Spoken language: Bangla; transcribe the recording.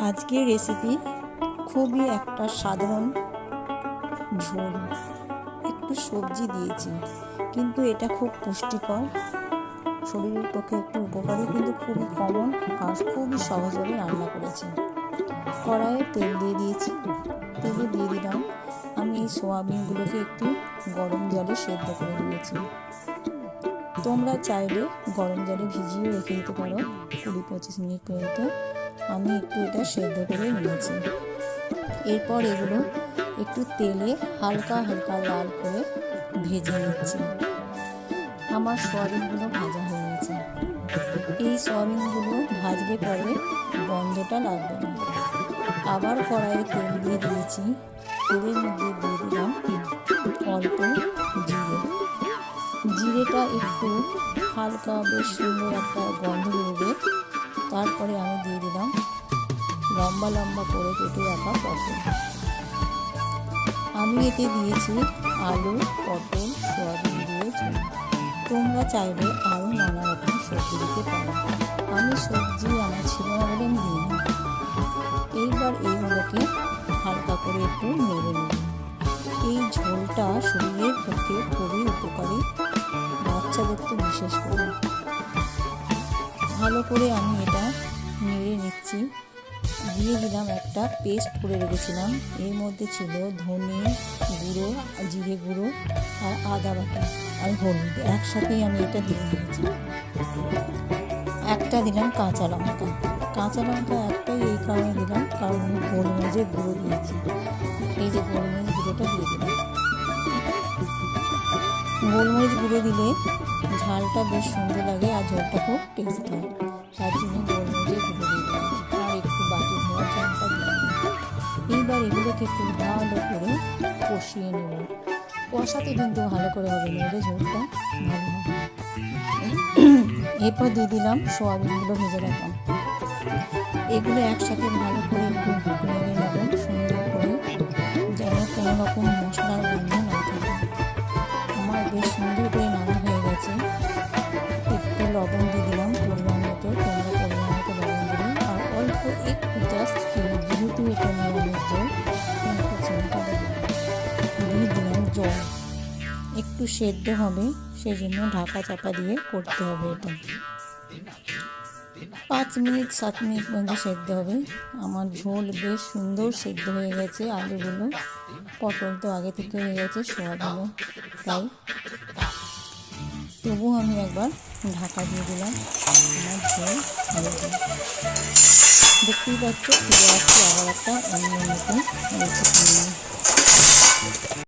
আজকের রেসিপি খুবই একটা সাধারণ ঝোল, একটু সবজি দিয়েছি, কিন্তু এটা খুব পুষ্টিকর, শরীরের পক্ষে একটু উপকারী, কিন্তু খুবই কমন আর খুবই সহজভাবে রান্না করেছি। কড়াইয়ে তেল দিয়ে দিয়েছি, তেলে দিয়ে দিলাম আমি এই সোয়াবিনগুলোকে একটু গরম জলে সেদ্ধ করে নিয়েছি। তোমরা চাইলে গরম জলে ভিজিয়ে রেখে দিতে পারো 20-25 মিনিট পর্যন্ত। আমি একটু এটা সেদ্ধ করে নিয়েছি। এরপর এগুলো একটু তেলে হালকা হালকা লাল করে ভেজে নিচ্ছি। আমার সোয়াবিনগুলো ভাজা হয়ে গেছে। এই সোয়াবিনগুলো ভাজলে পরে গন্ধটা লাগবে না। আবার কড়াইয়ে তেল দিয়ে দিয়েছি, তেলের মধ্যে দিয়ে দিলাম অল্প জিরে। জিরেটা একটু হালকা বেশ সুন্দর একটা গন্ধ বেরোবে। তারপরে আমি দিয়ে দিলাম লম্বা লম্বা করে কেটে রাখা পটল। আমি এতে দিয়েছি আলু, পটল, সয়াবিন দিয়ে ঝোল। তোমরা চাইলে আরও নানা রকম সবজি দিতে পারো। আমি সবজি আমার ছিল না বলে আমি দিইনি। এইবার এইগুলোকে হালকা করে একটু নেড়ে নেব। এই ঝোলটা শরীরের পক্ষে খুবই উপকারী, বাচ্চাদের তো বিশেষ করে। ভালো করে আমি এটা নেড়ে নিচ্ছি। দিয়ে দিলাম একটা পেস্ট করে রেখেছিলাম, এর মধ্যে ছিল ধনে গুঁড়ো, জিরে গুঁড়ো আর আদা বাটা আর হলুদ, একসাথেই আমি এটা দিয়ে দিয়েছি। একটা দিলাম কাঁচা লঙ্কা। কাঁচা লঙ্কা একটাই এই কারণে দিলাম, কারণ আমি গোলমরিচের গুঁড়ো দিয়েছি। এই যে গোলমরিচ গুঁড়োটা দিয়ে দিলাম। গোলমরিচ গুঁড়ো দিলে ঝালটা বেশ সুন্দর লাগে আর ঝোলটা খুব টেস্ট হয়, তার জন্য গোলমরিচের গুঁড়ো দিয়ে দিলাম। আর একটু বাটি ধোয়া জলটা দিয়ে দিলাম। এইবার এগুলোকে একটু ভালো করে কষিয়ে নেব। কষাতে কিন্তু ভালো করে হবে, নইলে ঝোলটা ভালো হবে। এরপর দিয়ে দিলাম সোয়াবিনগুলো ভেজে রাখলাম। এগুলো একসাথে ভালো করে একটু নেড়ে নেব সুন্দর করে, যেন কোনো রকম মশলার গন্ধ না থাকে। আমার বেশ সুন্দর করে নাড়া হয়ে গেছে। একটু লবণ দিয়ে দিলাম পরিমাণ মতো, তোমরা পরিমাণ মতো লবণ দিলে। আর অল্প একটু জাস্ট চিনি, যেহেতু এটা নিরামিষ ঝোল, একটু চিনিটা দিয়ে দিলাম। জল একটু সেদ্ধ হবে, সেই জন্য ঢাকা চাপা দিয়ে করতে হবে। এটা 5-7 মিনিট পর্যন্ত সেদ্ধ হবে। আমার ঝোল বেশ সুন্দর সেদ্ধ হয়ে গেছে। আলুগুলো, পটল তো আগে থেকে হয়ে গেছে, সোয়াবিনও তাই। তবুও আমি একবার ঢাকা দিয়ে দিলাম। আমার ঝোল রেডি। দেখতেই পাচ্ছ, ফিরে আসছি আবার একটা অন্য নতুন রেসিপি নিয়ে।